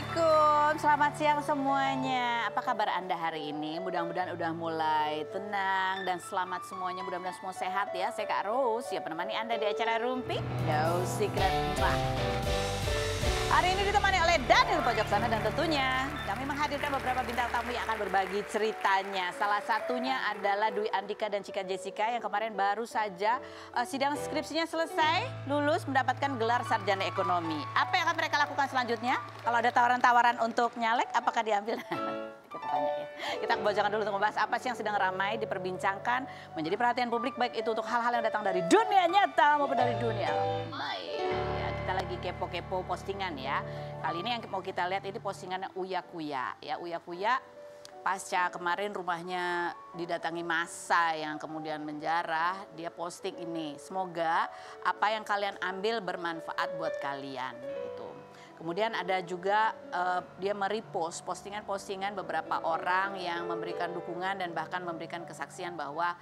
Assalamualaikum, selamat siang semuanya. Apa kabar Anda hari ini? Mudah-mudahan udah mulai tenang dan selamat semuanya. Mudah-mudahan semua sehat ya. Saya Kak Rose, ya penemani Anda di acara Rumpi No Secret. Hari ini ditemani oleh Daniel pojok sana dan tentunya kami menghadirkan beberapa bintang tamu yang akan berbagi ceritanya. Salah satunya adalah Dwi Andika dan Cika Jessica yang kemarin baru saja sidang skripsinya selesai, lulus mendapatkan gelar sarjana ekonomi. Apa yang akan mereka lakukan selanjutnya? Kalau ada tawaran-tawaran untuk nyalek, apakah diambil? Kita tanya ya. Kita kebocoran dulu untuk membahas apa sih yang sedang ramai diperbincangkan, menjadi perhatian publik baik itu untuk hal-hal yang datang dari dunia nyata maupun dari dunia maya. Kita lagi kepo-kepo postingan ya. Kali ini yang mau kita lihat ini postingannya Uya Kuya. Ya, Uya Kuya pasca kemarin rumahnya didatangi massa yang kemudian menjarah, dia posting ini. Semoga apa yang kalian ambil bermanfaat buat kalian gitu. Kemudian ada juga dia merepost postingan-postingan beberapa orang yang memberikan dukungan dan bahkan memberikan kesaksian bahwa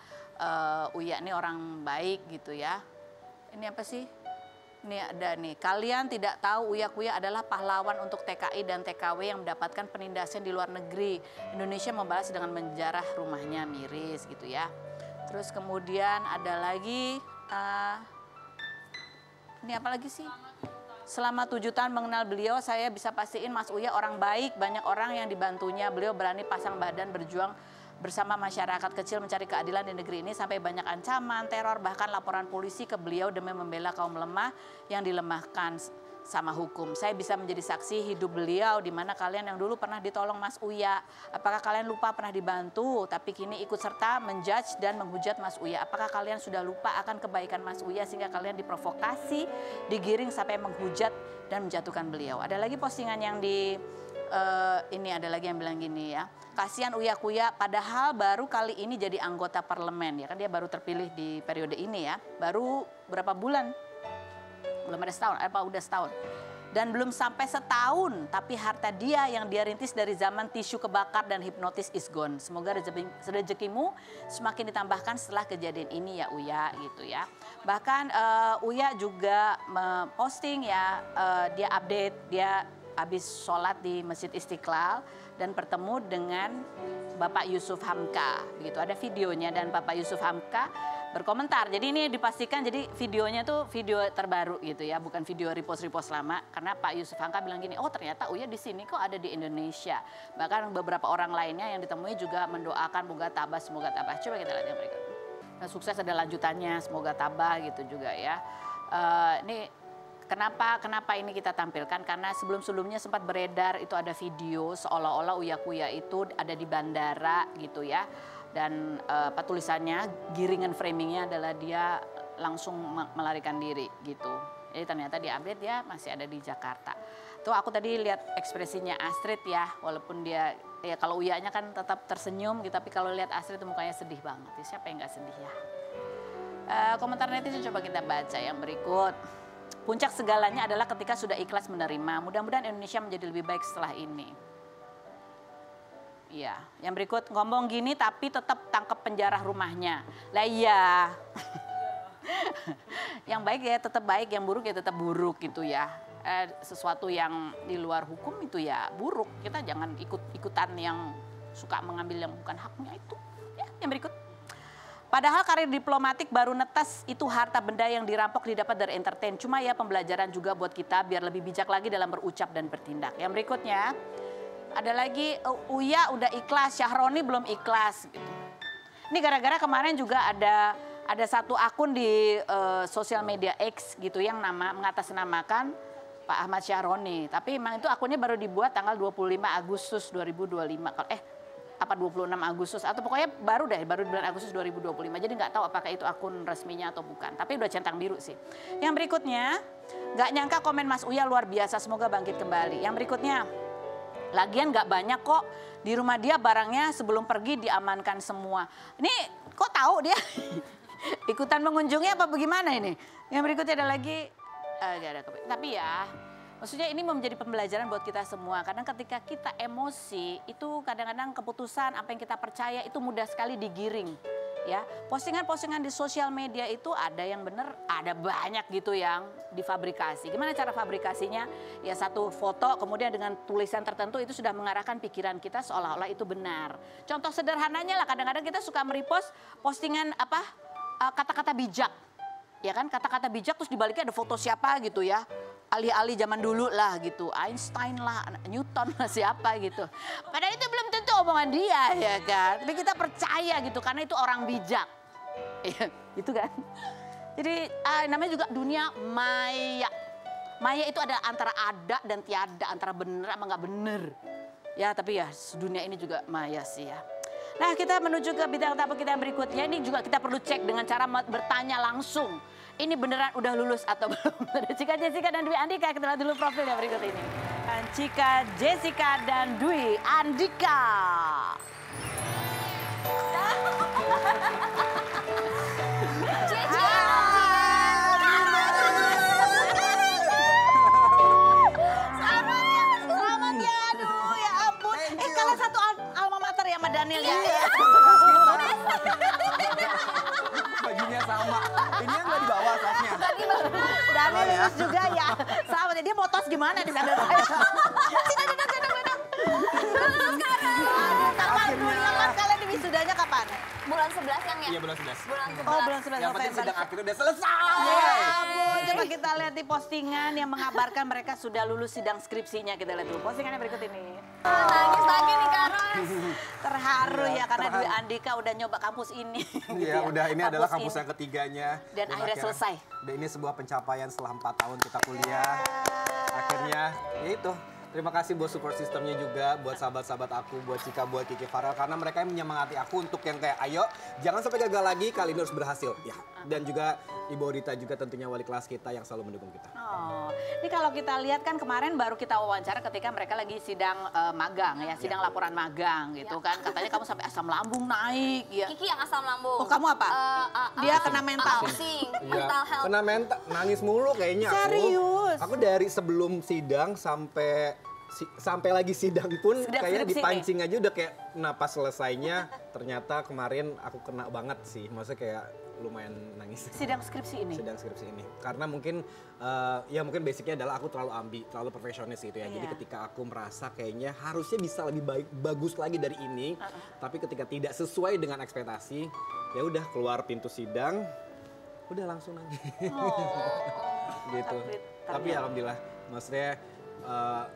Uya ini orang baik gitu ya. Ini apa sih? Ini ada nih, kalian tidak tahu Uya Kuya adalah pahlawan untuk TKI dan TKW yang mendapatkan penindasan di luar negeri. Indonesia membalas dengan menjarah rumahnya miris gitu ya. Terus kemudian ada lagi, ini apa lagi sih? Selama 7 tahun mengenal beliau, saya bisa pastiin Mas Uya orang baik, banyak orang yang dibantunya. Beliau berani pasang badan berjuang bersama masyarakat kecil mencari keadilan di negeri ini sampai banyak ancaman, teror, bahkan laporan polisi ke beliau demi membela kaum lemah yang dilemahkan sama hukum. Saya bisa menjadi saksi hidup beliau di mana kalian yang dulu pernah ditolong Mas Uya. Apakah kalian lupa pernah dibantu tapi kini ikut serta menjudge dan menghujat Mas Uya? Apakah kalian sudah lupa akan kebaikan Mas Uya sehingga kalian diprovokasi, digiring sampai menghujat dan menjatuhkan beliau? Ada lagi postingan yang di ini ada lagi yang bilang gini ya, kasihan Uya Kuya padahal baru kali ini jadi anggota parlemen ya kan, dia baru terpilih di periode ini ya, baru berapa bulan, belum ada setahun, apa udah setahun, dan belum sampai setahun tapi harta dia yang dia rintis dari zaman tisu kebakar dan hipnotis is gone. Semoga rezekimu semakin ditambahkan setelah kejadian ini ya Uya gitu ya. Bahkan Uya juga posting ya, dia update, dia habis sholat di Masjid Istiqlal dan bertemu dengan Bapak Yusuf Hamka. Begitu, ada videonya dan Bapak Yusuf Hamka berkomentar. Jadi ini dipastikan jadi videonya tuh video terbaru gitu ya, bukan video repost lama. Karena Pak Yusuf Hamka bilang gini, oh ternyata Uya di sini kok ada di Indonesia. Bahkan beberapa orang lainnya yang ditemui juga mendoakan semoga tabah, semoga tabah. Coba kita lihat yang berikut. Nah, sukses ada lanjutannya, semoga tabah gitu juga ya. Ini Kenapa ini kita tampilkan? Karena sebelum-sebelumnya sempat beredar itu ada video seolah-olah Uya Kuya itu ada di bandara gitu ya. Dan tulisannya, giringan framingnya adalah dia langsung melarikan diri gitu. Jadi ternyata di update dia masih ada di Jakarta. Tuh aku tadi lihat ekspresinya Astrid ya, walaupun dia ya kalau Uyanya kan tetap tersenyum gitu, tapi kalau lihat Astrid itu mukanya sedih banget. Siapa yang nggak sedih ya? Komentar netizen coba kita baca yang berikut. Puncak segalanya adalah ketika sudah ikhlas menerima. Mudah-mudahan Indonesia menjadi lebih baik setelah ini. Iya, yang berikut ngomong gini tapi tetap tangkap penjara rumahnya. Lah iya. Yang baik ya tetap baik, yang buruk ya tetap buruk gitu ya. Sesuatu yang di luar hukum itu ya buruk. Kita jangan ikut-ikutan yang suka mengambil yang bukan haknya itu. Ya, yang berikut. Padahal karir diplomatik baru netes, itu harta benda yang dirampok didapat dari entertain. Cuma ya pembelajaran juga buat kita biar lebih bijak lagi dalam berucap dan bertindak. Yang berikutnya, ada lagi Uya udah ikhlas, Syahroni belum ikhlas. Gitu. Ini gara-gara kemarin juga ada satu akun di sosial media X gitu yang mengatasnamakan Pak Ahmad Syahroni. Tapi memang itu akunnya baru dibuat tanggal 25 Agustus 2025. Apa 26 Agustus atau pokoknya baru di bulan Agustus 2025. Jadi nggak tahu apakah itu akun resminya atau bukan. Tapi udah centang biru sih. Yang berikutnya, nggak nyangka komen Mas Uya luar biasa. Semoga bangkit kembali. Yang berikutnya, lagian nggak banyak kok di rumah dia barangnya sebelum pergi diamankan semua. Ini kok tahu dia ikutan mengunjungi apa bagaimana ini? Yang berikutnya ada lagi, tapi ya. Maksudnya ini menjadi pembelajaran buat kita semua. Karena ketika kita emosi, itu kadang-kadang keputusan apa yang kita percaya itu mudah sekali digiring. Ya, postingan-postingan di sosial media itu ada yang benar, ada banyak gitu yang difabrikasi. Gimana cara fabrikasinya? Ya satu foto kemudian dengan tulisan tertentu itu sudah mengarahkan pikiran kita seolah-olah itu benar. Contoh sederhananya lah, kadang-kadang kita suka merepost postingan kata-kata bijak. Ya kan, kata-kata bijak terus dibaliknya ada foto siapa gitu ya. Ahli-ahli zaman dulu lah gitu, Einstein lah, Newton lah, siapa gitu. Padahal itu belum tentu omongan dia ya kan. Tapi kita percaya gitu karena itu orang bijak. Ya, gitu kan. Jadi namanya juga dunia maya. Maya itu ada antara ada dan tiada, antara benar sama nggak benar. Ya tapi ya dunia ini juga maya sih ya. Nah kita menuju ke bidang tamu kita yang berikutnya. Ini juga kita perlu cek dengan cara bertanya langsung. Ini beneran udah lulus atau belum? Ada Cika Jessica dan Dwi Andika. Kita lihat dulu profilnya berikut ini. Cika Jessica dan Dwi Andika. Selamat ya, aduh ya ampun. Kalian satu alma mater ya sama Daniel ya? Bajunya sama. Ini yang nggak dibawa tasnya. Daniel lulus juga ya. Sama dia mau tos gimana di sana saya. Sini duduk. Kapan dulu kalian di wisudanya kapan? Bulan 11 yang ya? Iya bulan 11. Bulan 11. Oh bulan 11 Yang penting November. sidang akhir udah selesai. Ya ampun, coba kita lihat di postingan yang mengabarkan mereka sudah lulus sidang skripsinya. Kita lihat dulu postingannya berikut ini. Nangis lagi nih Karos. Terharu Iya, ya karena terharu. Dwi Andika udah nyoba kampus ini. gitu Iya ya. udah ini adalah kampus yang ketiganya. Dan akhirnya selesai. Dan ini sebuah pencapaian setelah 4 tahun kita kuliah. Akhirnya ya itu. Terima kasih buat support systemnya juga, buat sahabat-sahabat aku, buat Cika, buat Kiki Farel. Karena mereka yang menyemangati aku untuk yang kayak, ayo jangan sampai gagal lagi, kali ini harus berhasil. Ya, dan juga Ibu Rita juga tentunya wali kelas kita yang selalu mendukung kita. Oh, ini kalau kita lihat kan kemarin baru kita wawancara ketika mereka lagi sidang magang ya, sidang laporan magang gitu kan. Katanya kamu sampai asam lambung naik ya. Kiki yang asam lambung. Oh, kamu apa? Dia kena mental. Pusing, Iya, mental health. kena mental, nangis mulu kayaknya aku. Serius? Aku dari sebelum sidang sampai lagi sidang pun Sudah kayak skripsi dipancing aja udah kayak napas selesainya ternyata kemarin aku kena banget sih. Maksudnya kayak lumayan nangis. Sidang skripsi ini. Sidang skripsi ini. Karena mungkin ya mungkin basicnya adalah aku terlalu terlalu perfeksionis gitu ya. Jadi Iya. ketika aku merasa kayaknya harusnya bisa lebih bagus lagi dari ini, tapi ketika tidak sesuai dengan ekspektasi, ya udah keluar pintu sidang, udah langsung nangis. Gitu. Tapi alhamdulillah, maksudnya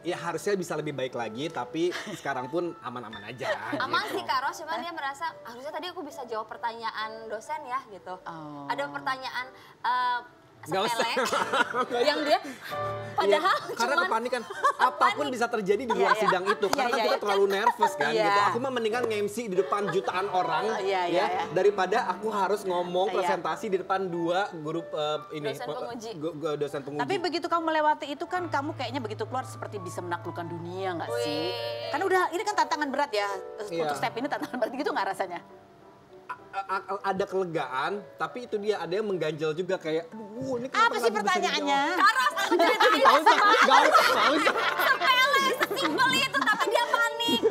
ya harusnya bisa lebih baik lagi, tapi sekarang pun aman-aman aja. Aman gitu. sih Karos, cuman dia merasa harusnya tadi aku bisa jawab pertanyaan dosen ya gitu. Oh. Ada pertanyaan Nggak usah. sepele yang dia padahal Iya, karena cuman kepanikan apapun bisa terjadi di ruang Iya, sidang itu karena iya, kita iya. terlalu nervous kan Iya. gitu. Aku mah mendingan nge-MC di depan jutaan orang Iya, iya, ya iya. daripada aku harus ngomong Iya. presentasi di depan dua grup ini Dosen penguji. dosen penguji. Tapi begitu kamu melewati itu kan kamu kayaknya begitu keluar seperti bisa menaklukkan dunia nggak sih? Wih. Kan udah ini kan tantangan berat ya. Iya. Untuk step ini tantangan berat gitu nggak rasanya? Ada kelegaan, tapi itu dia ada yang mengganjal juga kayak, aduh ini kenapa Apa sih nggak bisa pertanyaannya? dijawab?" Karos aku ceritain Nggak usah, nggak usah. sepele sesimpel itu tapi dia panik.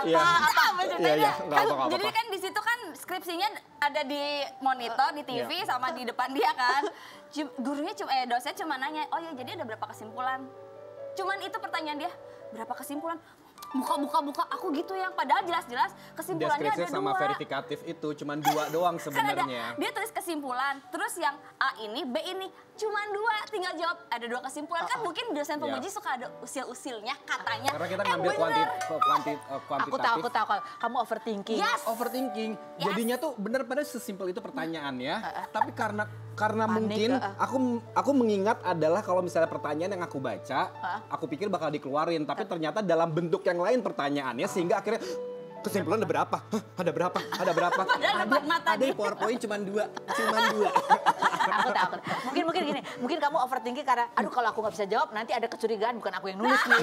Iya. Apa ceritanya? Iya, nggak Kan, apa-apa. jadi kan di situ kan skripsinya ada di monitor di TV sama di depan dia kan. Gurunya dosen cuma nanya, "Oh ya, jadi ada berapa kesimpulan?" Cuman itu pertanyaan dia, "Berapa kesimpulan?" Buka, aku gitu yang padahal jelas-jelas kesimpulannya ada Deskripsi sama dua. verifikatif itu cuman 2 doang Kan ada, sebenarnya. dia tulis kesimpulan, terus yang A ini, B ini, cuman 2, tinggal jawab ada 2 kesimpulan. Kan mungkin dosen penguji suka ada usil-usilnya katanya. Karena kita ngambil bener. kuantitatif. Aku tahu kamu overthinking. Yes. Overthinking. Jadinya tuh bener pada sesimpel itu pertanyaannya. Tapi karena Panik, mungkin aku mengingat adalah kalau misalnya pertanyaan yang aku baca, aku pikir bakal dikeluarin. Tapi ternyata dalam bentuk yang lain pertanyaannya sehingga akhirnya kesimpulan ada berapa? Hah, ada berapa? Ada berapa? Padahal depan mata Ada di dia. PowerPoint cuman 2. Takut. Mungkin gini, mungkin kamu overthinking karena, aduh kalau aku nggak bisa jawab nanti ada kecurigaan bukan aku yang nulis nih.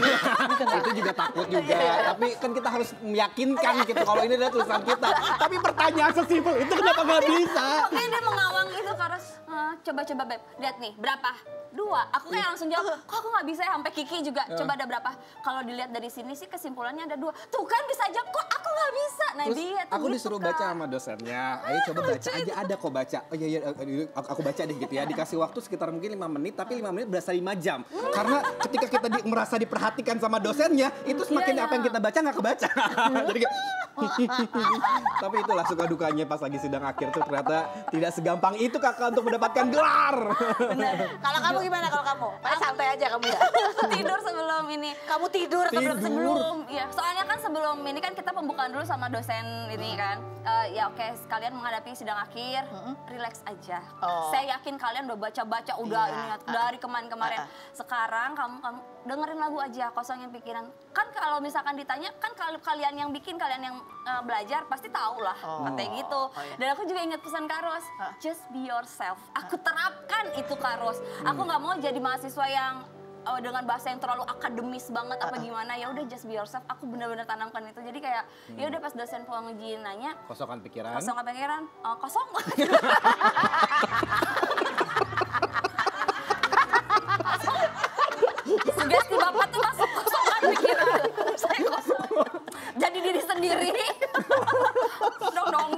Gitu nggak? Itu juga takut juga. Tapi kan kita harus meyakinkan gitu kalau ini adalah tulisan kita. Tapi pertanyaan sesimpel itu kenapa nggak bisa? Pokoknya dia mengawang gitu terus, coba Beb, lihat nih berapa? 2. Aku kayak langsung jawab, kok aku nggak bisa ya, sampai Kiki juga. Coba ada berapa? Kalau dilihat dari sini sih kesimpulannya ada 2. Tuh kan bisa aja, kok aku nggak bisa. Nah Terus dia tuh aku gitu, disuruh Kak. baca sama dosennya. Ayo coba baca aja, ada kok baca. Oh iya aku baca deh gitu ya. Dikasih waktu sekitar mungkin 5 menit, tapi 5 menit berasa 5 jam. Karena ketika kita merasa diperhatikan sama dosennya, itu semakin Iya. apa yang kita baca nggak kebaca. Jadi kayak tapi itulah suka dukanya pas lagi sidang akhir tuh ternyata tidak segampang itu kakak untuk mendapatkan gelar. Kalau kamu gimana kalau kamu? Paling santai aja kamu ya. Tidur sebelum ini. Kamu tidur Sebelum, ya soalnya kan sebelum ini kan kita pembukaan dulu sama dosen ini kan. Ya oke, sekalian menghadapi sidang akhir, relax aja. Oh. Saya yakin kalian udah baca-baca udah Iya. ini dari kemarin-kemarin. Sekarang kamu dengerin lagu aja, kosongin pikiran. Kan kalau misalkan ditanya, kan kalau kalian yang bikin, kalian yang belajar pasti tahu lah, katanya gitu. iya. Dan aku juga ingat pesan Kak Ros, just be yourself. Aku terapkan itu Kak Ros. Aku nggak mau jadi mahasiswa yang dengan bahasa yang terlalu akademis banget apa gimana. Ya udah just be yourself. Aku benar-benar tanamkan itu. Jadi kayak ya udah pas dosen pengujian nanya, Kosongkan pikiran. kosong apa pikiran? Kosong. Sugesti Bapak tuh masuk kosongan pikiran. Saya kosong. Jadi diri sendiri. dong.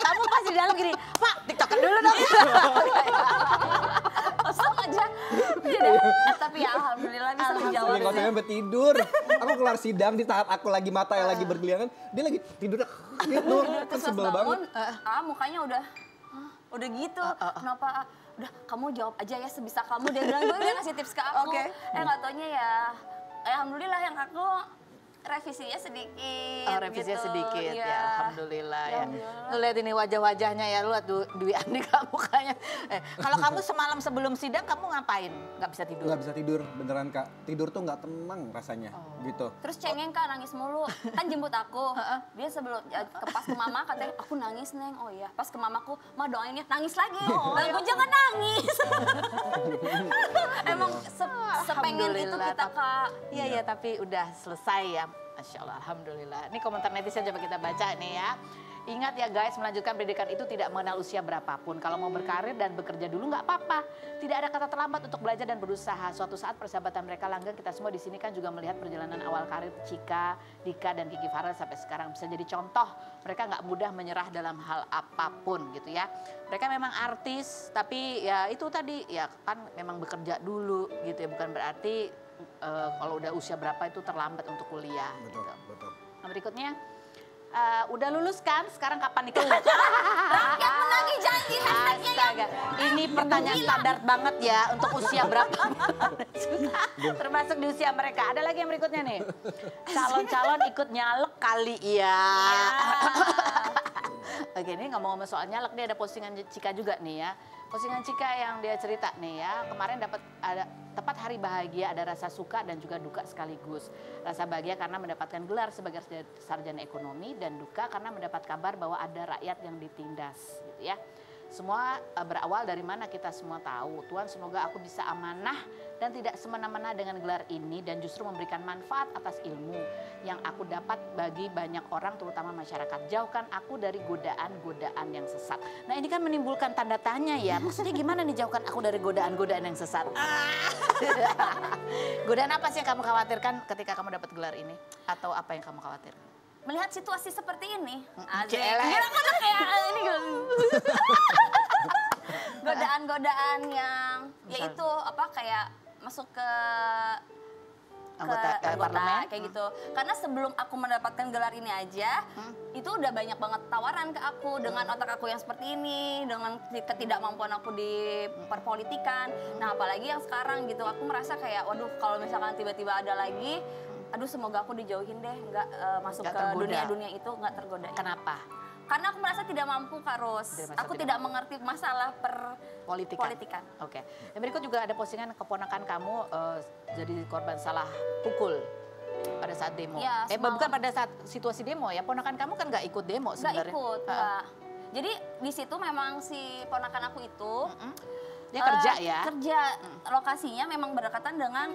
Kamu pasti di dalam gini, Pak, tiktoker dulu dong. Kosong aja. Tapi ya alhamdulillah bisa menjawab. Saking kosongnya sampai tidur. Aku keluar sidang di saat aku lagi mata yang lagi bergeliangan, dia lagi tidur gitu. Kan Terus sebel pas bangun, banget. mukanya udah gitu. Kenapa? Udah kamu jawab aja ya sebisa kamu. Dia bilang gue udah ngasih tips ke aku. Oke. Nggak taunya ya, alhamdulillah yang aku revisinya sedikit. Revisinya gitu. sedikit Iya. ya, alhamdulillah ya. Alhamdulillah. Lu lihat ini wajah-wajahnya ya, lu lihat Dwi Andika mukanya. Kalau kamu semalam sebelum sidang kamu ngapain? Nggak bisa tidur? Nggak bisa tidur, beneran Kak. Tidur tuh nggak tenang rasanya, gitu. Terus cengeng Kak, nangis mulu. Kan jemput aku. Dia sebelum pas ke mama katanya, aku nangis Neng. Oh iya. Pas ke mamaku, Ma doain ya. Nangis lagi. Lah gue jangan nangis. Emang sepengen itu Alhamdulillah, kita Kak. Iya, tapi udah selesai ya. Masya Allah, alhamdulillah. Ini komentar netizen coba kita baca nih ya. Ingat ya guys, melanjutkan pendidikan itu tidak mengenal usia berapapun. Kalau mau berkarir dan bekerja dulu nggak apa-apa. Tidak ada kata terlambat untuk belajar dan berusaha. Suatu saat persahabatan mereka langgeng, kita semua di sini kan juga melihat perjalanan awal karir Cika, Dika, dan Kiki Farel sampai sekarang. Bisa jadi contoh, mereka nggak mudah menyerah dalam hal apapun gitu ya. Mereka memang artis, tapi ya itu tadi ya kan memang bekerja dulu gitu ya. Bukan berarti kalau udah usia berapa itu terlambat untuk kuliah. Betul, Gitu. betul. Nah, berikutnya, udah lulus kan? Sekarang kapan nikah? Rakyat menagih janji hashtagnya yang Astaga, ini pertanyaan standar banget ya untuk usia berapa? Termasuk di usia mereka. Ada lagi yang berikutnya nih. Calon-calon ikut nyalek kali ya. Oke, ini ngomong-ngomong soal nyalek, dia ada postingan Cika juga nih ya. Postingan Cika yang dia cerita nih ya, kemarin dapat ada tepat hari bahagia, ada rasa suka dan juga duka sekaligus. Rasa bahagia karena mendapatkan gelar sebagai sarjana ekonomi, dan duka karena mendapat kabar bahwa ada rakyat yang ditindas gitu ya. Semua berawal dari mana kita semua tahu. Tuhan, semoga aku bisa amanah dan tidak semena-mena dengan gelar ini, dan justru memberikan manfaat atas ilmu yang aku dapat bagi banyak orang, terutama masyarakat. Jauhkan aku dari godaan-godaan yang sesat. Nah, ini kan menimbulkan tanda tanya ya. Maksudnya gimana nih jauhkan aku dari godaan-godaan yang sesat? Godaan apa sih yang kamu khawatirkan ketika kamu dapat gelar ini? Atau apa yang kamu khawatirkan? melihat situasi seperti ini. Asik. Celah. Gila kan kayak ini godaan-godaan yang yaitu apa kayak masuk ke Anggota parlemen kayak gitu. Karena sebelum aku mendapatkan gelar ini aja, itu udah banyak banget tawaran ke aku dengan otak aku yang seperti ini, dengan ketidakmampuan aku di perpolitikan. Nah, apalagi yang sekarang gitu, aku merasa kayak waduh kalau misalkan tiba-tiba ada lagi, aduh semoga aku dijauhin deh, nggak masuk Nggak ke tergoda. dunia-dunia itu, nggak tergoda. Kenapa? Karena aku merasa tidak mampu, Kak Ros. Aku tidak mengerti masalah politikan. Oke. Yang berikut juga ada postingan keponakan kamu jadi korban salah pukul pada saat demo. Ya, semalam. Bukan pada saat situasi demo ya. Ponakan kamu kan nggak ikut demo Nggak sebenarnya. ikut, nggak. Jadi di situ memang si ponakan aku itu Dia kerja ya? Kerja. Lokasinya memang berdekatan dengan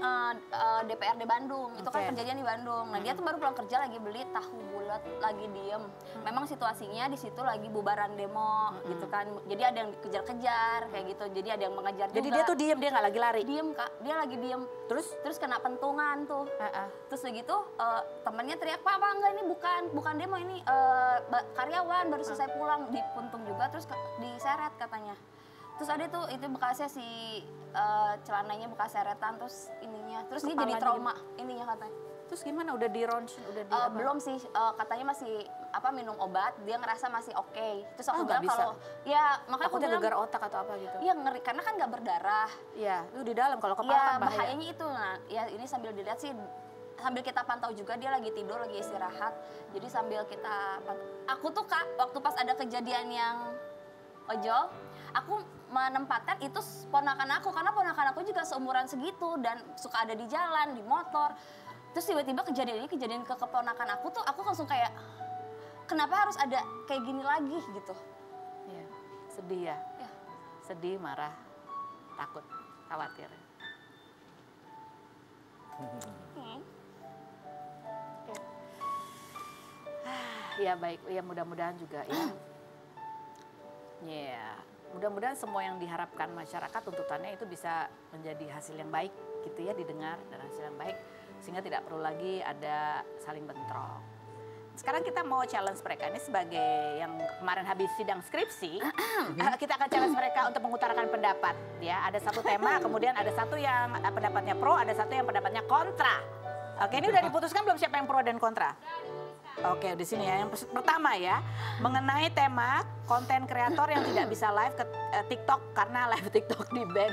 DPRD Bandung. Itu kan Oke. kejadian di Bandung. Nah, dia tuh baru pulang kerja lagi beli tahu bulat, lagi diem. Memang situasinya di situ lagi bubaran demo gitu kan. Jadi ada yang dikejar-kejar kayak gitu. Jadi ada yang mengejar Jadi juga. dia tuh diem, dia nggak lagi lari. diem, Kak. Dia lagi diem. Terus kena pentungan tuh. Terus begitu temannya teriak, "Pak, enggak, ini bukan demo, ini karyawan baru selesai pulang." Dipuntung juga terus diseret katanya. Terus ada tuh itu bekasnya si celananya bekas seretan terus ininya. Terus dia jadi Kepalanya trauma ininya katanya. Terus gimana? Udah di ronsen, udah di apa? Belum sih, katanya masih minum obat, dia ngerasa masih oke. Terus aku nggak bilang bisa. kalau ya makanya aku Takutnya bilang gegar otak atau apa gitu. iya ngeri karena kan nggak berdarah. Iya, itu di dalam kalau kepala Iya, kan bahaya. bahayanya itu. Nah, ya ini sambil dilihat sih, sambil kita pantau juga dia lagi tidur, lagi istirahat. Jadi sambil kita pantau. Aku tuh Kak, waktu pas ada kejadian yang ojol, aku menempatkan itu ponakan aku karena ponakan aku juga seumuran segitu dan suka ada di jalan, di motor. Terus tiba-tiba kejadian ini kejadian ke keponakan aku tuh, aku langsung kayak kenapa harus ada kayak gini lagi gitu. Iya, sedih ya. Ya. Sedih, marah, takut, khawatir. Ya baik, ya mudah-mudahan juga ya. Ya, mudah-mudahan semua yang diharapkan masyarakat tuntutannya itu bisa menjadi hasil yang baik gitu ya, didengar dan hasil yang baik sehingga tidak perlu lagi ada saling bentrok. Sekarang kita mau challenge mereka ini sebagai yang kemarin habis sidang skripsi. Kita akan challenge mereka untuk mengutarakan pendapat ya. Ada satu tema, kemudian ada satu yang pendapatnya pro, ada satu yang pendapatnya kontra. Oke, ini udah diputuskan belum siapa yang pro dan kontra? Oke, di sini ya. Yang pertama ya, mengenai tema konten kreator yang tidak bisa live ke TikTok karena live TikTok di ban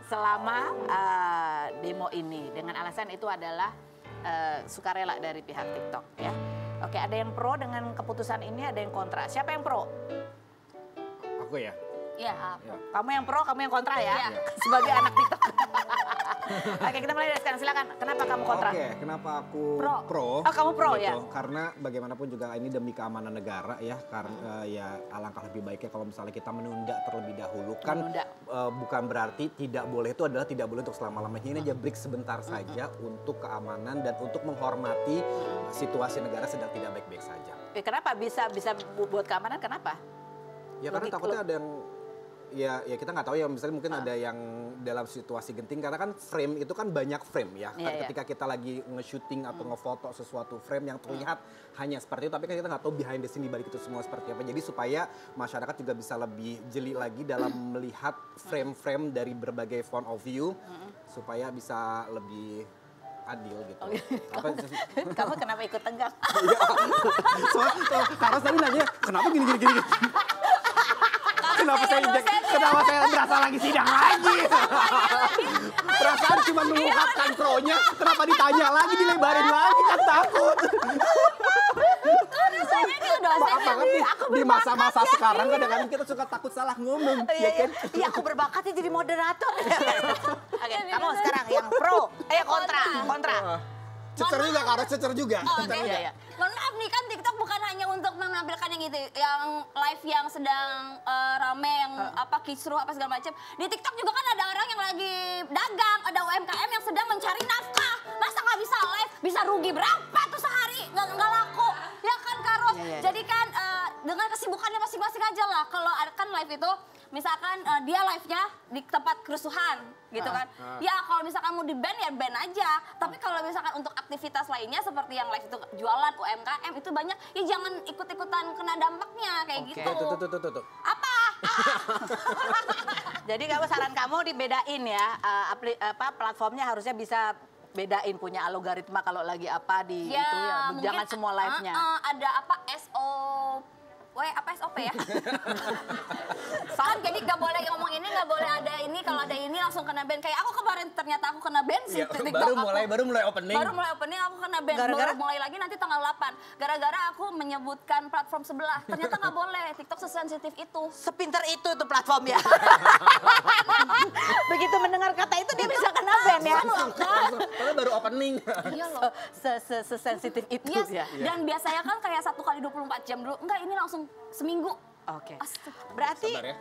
selama demo ini. Dengan alasan itu adalah sukarela dari pihak TikTok ya. Oke, ada yang pro dengan keputusan ini, ada yang kontra. Siapa yang pro? Aku ya. Ya, Kamu yang pro, kamu yang kontra ya? Iya. Sebagai anak TikTok. Oke, kita mulai dari sekarang. Silakan. Kenapa kamu kontra? Oke, kenapa aku Pro. Oh, kamu pro ya? Karena bagaimanapun juga ini demi keamanan negara ya. Karena ya alangkah lebih baiknya kalau misalnya kita menunda terlebih dahulu. Kan Menunda. bukan berarti tidak boleh itu adalah tidak boleh untuk selama-lamanya. Ini aja break sebentar saja untuk keamanan dan untuk menghormati situasi negara sedang tidak baik-baik saja. Kenapa bisa buat keamanan? Kenapa? Ya karena Logik- takutnya ada yang ya kita nggak tahu ya, misalnya mungkin ada yang dalam situasi genting karena kan frame itu kan banyak frame ya. Iya, Ketika kita lagi nge-shooting atau ngefoto sesuatu frame yang terlihat hanya seperti itu, tapi kan kita nggak tahu behind the scene di balik itu semua seperti apa. Jadi supaya masyarakat juga bisa lebih jeli lagi dalam melihat frame-frame dari berbagai point of view supaya bisa lebih adil gitu. Apa Kamu kenapa ikut tegang? Karena tadi nanya kenapa gini. Kenapa saya berasa lagi sidang lagi? Perasaan cuma mengungkapkan pro-nya, kenapa ditanya lagi, dilebarin lagi, kan takut. rasanya dia dosen. Maaf banget nih, di masa-masa sekarang kadang-kadang kita suka takut salah ngomong. Ya kan? Iya, aku berbakat jadi moderator. Oke, kamu sekarang yang pro, kontra. Cecer juga, Karo, cecer juga. Oke. Iya. Mohon maaf nih, kan TikTok bukan hanya untuk menampilkan yang gitu, yang live yang sedang rame, yang kisruh apa segala macam. Di TikTok juga kan ada orang yang lagi dagang, ada UMKM yang sedang mencari nafkah. Masa nggak bisa live, bisa rugi berapa tuh sehari, nggak laku, ya kan Karo? Iya. Jadi kan dengan kesibukannya masing-masing aja lah. Kalau kan live itu, misalkan dia live-nya di tempat kerusuhan, gitu kan. Ya kalau misalkan mau di-ban ya ban aja. Tapi kalau misalkan untuk aktivitas lainnya seperti yang live itu jualan UMKM itu banyak, ya jangan ikut-ikutan kena dampaknya kayak gitu. Tuh. Apa? Jadi saran kamu dibedain ya, platformnya harusnya bisa bedain, punya algoritma kalau lagi apa di itu ya, mungkin jangan semua live-nya. Ada SOP ya? Kan jadi nggak boleh ngomong ini, nggak boleh ada ini, kalau ada ini langsung kena ban. Kayak aku kemarin ternyata aku kena ban sih. Ya, TikTok baru mulai opening. Baru mulai opening aku kena ban. Gara-gara? Baru mulai lagi nanti tanggal 8. Gara-gara aku menyebutkan platform sebelah. Ternyata nggak boleh, TikTok sesensitif itu. Sepinter itu tuh platformnya. Begitu mendengar kata itu dia bisa kena ban ya. Karena baru opening. Iya loh. Sesensitif itu Yes. ya. Dan biasanya kan kayak 1 kali 24 jam dulu. Enggak, ini langsung seminggu. Oke. Astaga. Berarti Sabar ya.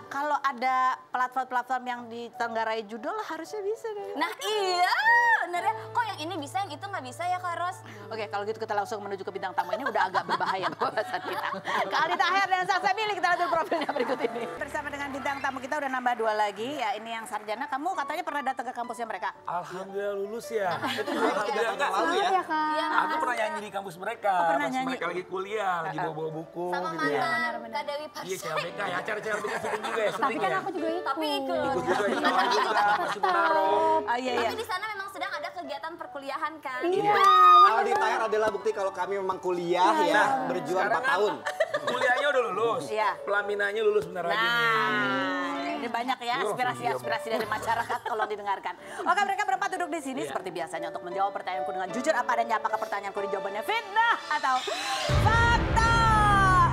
kalau ada platform-platform yang ditenggarai judul harusnya bisa dong. Nah iya, bener ya. Kok yang ini bisa, yang itu nggak bisa ya Kak Ros? Oke, kalau gitu kita langsung menuju ke bintang tamu. Ini udah agak berbahaya bahasan kita. Kak Aldi Taher dan Salsa Billy, kita lihat dulu profilnya berikut ini. Bersama dengan bintang tamu kita udah nambah 2 lagi. Ya ini yang sarjana. Kamu katanya pernah datang ke kampusnya mereka? Alhamdulillah lulus ya. Alhamdulillah nggak lalu ya. Iya, Aku pernah nyanyi di kampus mereka. pernah Pas nyanyi. mereka lagi kuliah, lagi bawa-bawa buku sama gitu ya. mantan Kak Dewi Iya, Persik. CLBK ya, acara CLBK syuting juga ya, Tapi syuting kan ya. aku juga ikut. Tapi ikut. Ikut juga di Kawan juga, masih Munaro. Oh iya iya. Tapi di sana memang sedang ada kegiatan perkuliahan kan? Iya. Aldi Taher adalah bukti kalau kami memang kuliah ya, berjuang 4 tahun. Kuliahnya udah lulus, Iya. pelaminannya lulus bentar lagi nih. Nah, ini banyak ya aspirasi-aspirasi dari masyarakat kalau didengarkan. Oke, mereka berempat duduk di sini seperti biasanya untuk menjawab pertanyaanku dengan jujur apa adanya. Apakah pertanyaanku jawabannya fitnah atau fakta?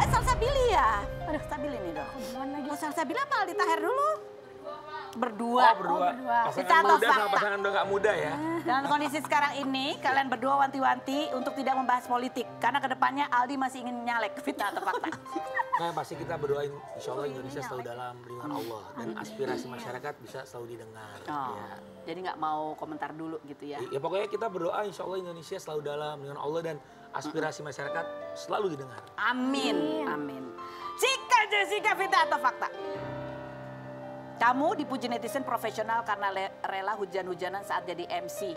Salsa Billy ya? Aduh, Sabili nih dong. Oh, Salsa Billy apa Aldi Taher dulu? Berdua. Oh, berdua. Kita Pasangan atau muda sama fakta? pasangan udah gak muda ya. Dalam kondisi sekarang ini, kalian berdua wanti-wanti untuk tidak membahas politik. Karena kedepannya Aldi masih ingin nyalek, fitnah atau fakta? Nah, pasti kita berdoain insya Allah Indonesia selalu dalam lindungan Allah. Dan aspirasi masyarakat bisa selalu didengar. Oh, Ya. jadi nggak mau komentar dulu gitu ya? Ya pokoknya kita berdoa insya Allah Indonesia selalu dalam lindungan Allah dan aspirasi masyarakat selalu didengar. Amin, amin. Cika Jessica, fitnah atau fakta? Kamu dipuji netizen profesional karena rela hujan-hujanan saat jadi MC.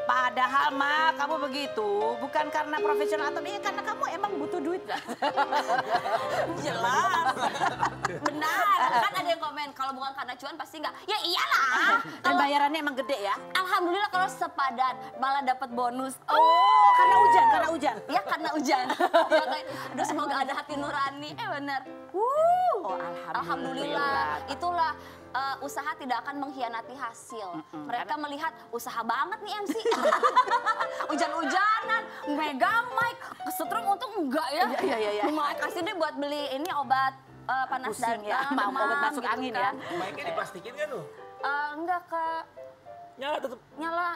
Padahal mah kamu begitu bukan karena profesional atau iya karena kamu emang butuh duit. Jelas. Benar. Kan ada yang komen kalau bukan karena cuan pasti nggak. Ya iyalah. Dan bayarannya emang gede ya? Alhamdulillah kalau sepadan malah dapat bonus. Oh, karena hujan. Ya karena hujan. Ya, kayak, aduh semoga ada hati nurani. Benar. Oh, Alhamdulillah. Itulah usaha tidak akan mengkhianati hasil. Mereka melihat usaha banget nih MC. Hujan-hujanan, megang mic, kesetrum untung enggak ya. Iya. Lumayan kasih deh buat beli ini obat panas Pusing ya, demam, obat masuk gitu angin kan. ya. Mic-nya diplastikin kan tuh? Enggak Kak, Nyala tetep. nyala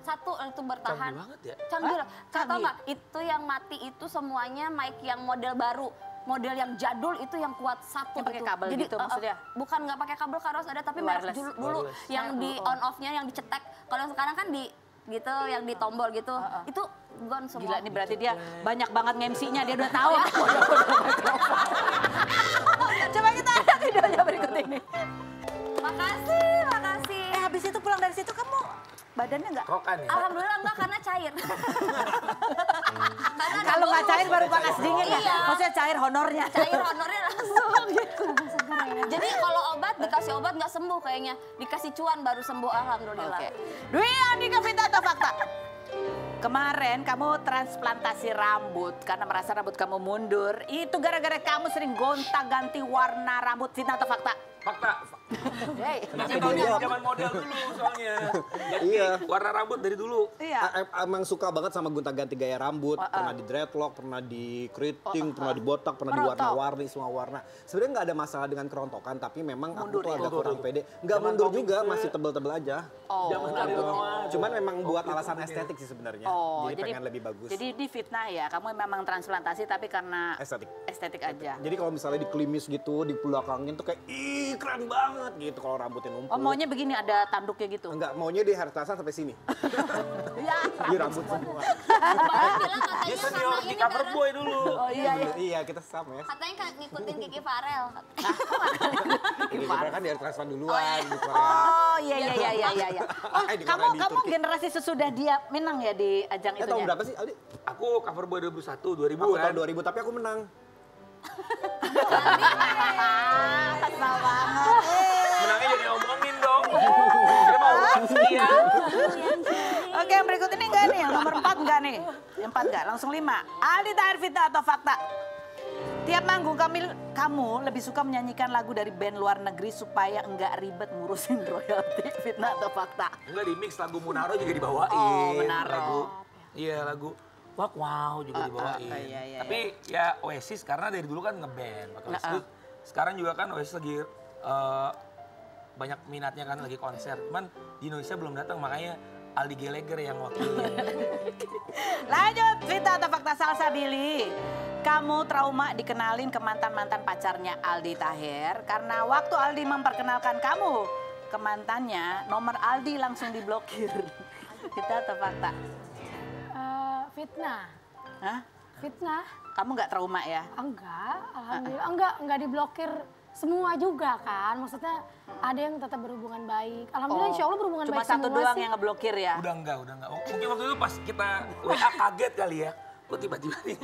satu itu bertahan. Canggih banget ya. Canggih Hah? lah. Kak, tau Canggih? nggak? Itu yang mati itu semuanya mic yang model baru. Model yang jadul itu yang kuat satu Yang pakai gitu. kabel gitu maksudnya? Bukan nggak pakai kabel Kak Ros, ada tapi merek Wireless. dulu Wireless. yang di Oh. on off-nya yang dicetek. Kalau yang sekarang kan di gitu yang di tombol gitu. Itu gone semua. Gila ini berarti dia banyak banget MC-nya, dia udah tahu. Coba kita lihat videonya berikut ini. Makasih. Habis itu pulang dari situ kamu badannya nggak? Krokan ya? Alhamdulillah enggak karena cair. Karena ada Kalau nggak bonus. cair baru panas dingin ya? Iya. Maksudnya cair honornya. Cair honornya langsung gitu. Jadi kalau obat dikasih obat nggak sembuh kayaknya, dikasih cuan baru sembuh alhamdulillah. Oke. Dwi Andika, fitnah atau fakta? Kemarin kamu transplantasi rambut karena merasa rambut kamu mundur. Itu gara-gara kamu sering gonta-ganti warna rambut, fitnah atau fakta? Fakta. Hey. Masih tahu dari zaman model dulu soalnya. Jadi Iya. warna rambut dari dulu. Iya. Emang suka banget sama gonta-ganti gaya rambut, pernah di dreadlock, pernah di keriting, pernah di botak, pernah di Merontok. warna-warni, semua warna. Sebenarnya nggak ada masalah dengan kerontokan, tapi memang Mundur aku tuh ya? agak kurang pede. Nggak Zaman mundur komik juga, tuh. masih tebel-tebel aja. Oh. Zaman dari Roma. Cuman memang buat alasan estetik sih sebenarnya. Oh, jadi pengen lebih bagus. Jadi di fitnah ya, kamu memang transplantasi tapi karena Estetik. estetik aja. Jadi kalau misalnya dikelimis gitu, di belakangin tuh kayak ih keren banget gitu kalau rambutnya numpuk. Oh maunya begini ada tanduknya gitu? Enggak, maunya di hair transplant sampai sini. Iya. Di rambut semua. Bapak bilang Dia katanya senior karena di ini cover karena boy dulu. Oh iya iya. Iya, kita sama ya. katanya ngikutin Kiki Farel. Ini sebenarnya kan di hair transplant duluan di Korea. Oh iya iya iya iya iya. iya. Oh, Di kamu Korea, di kamu Turki. generasi sesudah dia menang ya di ajang Ya tahun itunya? berapa sih Aldi? Aku cover boy 2001, 2000 Aku kan. tahun 2000 tapi aku menang. Kesal banget. Menangnya jadi ngomongin dong. Kita mau sekian. Oke yang berikut ini enggak nih, yang nomor 4 enggak nih? Yang 4 enggak, langsung 5. Aldi Taher, fitnah atau fakta? Tiap manggung kamu lebih suka menyanyikan lagu dari band luar negeri supaya enggak ribet ngurusin royalti, fitnah atau fakta? Enggak di mix lagu Munaro juga dibawain. Oh, Munaro. Lagu, iya lagu Wow juga dibawain. iya. Tapi ya Oasis karena dari dulu kan ngeband pakai Oasis. Sekarang juga kan Oasis lagi banyak minatnya kan lagi konser. Cuman di Indonesia belum datang makanya Aldi Gallagher yang wakilnya. Lanjut, fitnah atau fakta, Salsa Billy? Kamu trauma dikenalin ke mantan-mantan pacarnya Aldi Taher karena waktu Aldi memperkenalkan kamu ke mantannya, nomor Aldi langsung diblokir. Kita atau fakta? Fitnah. Hah? Fitnah? Kamu nggak trauma ya? Enggak, alhamdulillah. Enggak diblokir semua juga kan. Maksudnya ada yang tetap berhubungan baik. Alhamdulillah insya Allah berhubungan Cuma baik satu semua doang sih. yang ngeblokir ya? Udah enggak. Oh, mungkin waktu itu pas kita WA kaget kali ya. Kok tiba-tiba nih.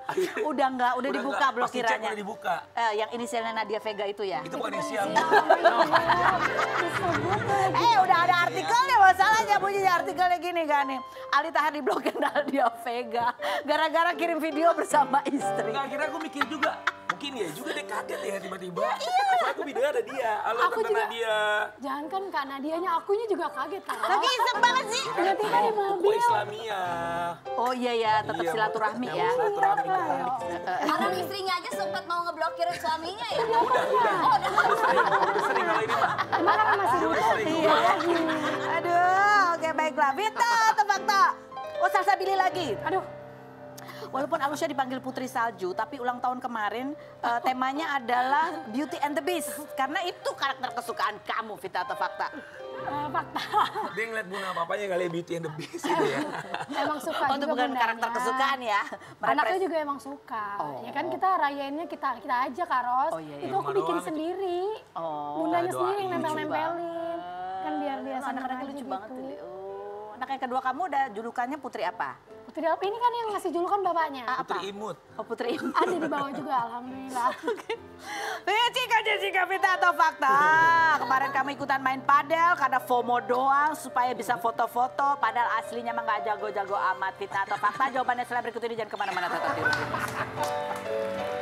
Akhirnya- Udah nggak, udah dibuka enggak, pas dicek blokirannya. udah dibuka. Yang inisialnya Nadia Vega itu ya? Itu bukan inisial. Udah ada artikelnya, masalahnya bunyinya artikelnya gini kan nih. Aldi Taher diblokir Nadia Vega gara-gara kirim video bersama istri. Enggak, akhirnya aku mikir juga. Mungkin ya juga deh kaget ya tiba-tiba. Soalnya aku videonya ada dia. Halo Aku Tante juga- Nadia. Jangan kan Kak Nadianya, akunya juga kaget kan. Lagi iseng banget sih. Tiba-tiba di Kok mobil. Islamiyah. Oh iya ya, tetap Iya, silaturahmi nyambung ya. silaturahmi kan. Orang istrinya aja sempat mau ngeblokir suaminya ya. Udah sering kalau ini mah. Emang kan masih Udah sering. Iya. Aduh, oke baiklah. Vita atau fakta? Oh, Salsabili lagi. Aduh, Walaupun Alusya dipanggil Putri Salju, tapi ulang tahun kemarin temanya adalah Beauty and the Beast. Karena itu karakter kesukaan kamu, Vita atau fakta? fakta. Dia ngeliat Bunda papanya kali Beauty and the Beast gitu ya. Emang suka Oh, itu juga bukan bundanya. karakter kesukaan ya? Anaknya juga emang suka. Ya kan kita rayainnya kita aja Kak Ros. Oh, iya, iya. Itu aku Rumah bikin doang itu. sendiri. Oh, Bundanya doain. sendiri yang Lucu nempel-nempelin. Kan biar dia senang anak-anak aja lucu gitu. banget. Lili. Oh, anak yang kedua kamu udah julukannya Putri apa? Putri apa ini kan yang ngasih julukan bapaknya. Putri Imut. Oh, Putri. Ada di bawah juga alhamdulillah. Jika Vita atau fakta. Kemarin kamu ikutan main padel karena FOMO doang supaya bisa foto-foto. Padahal aslinya mah nggak jago-jago amat. Vita atau fakta? Jawabannya setelah berikut ini, jangan kemana-mana, tetap di Rupiah.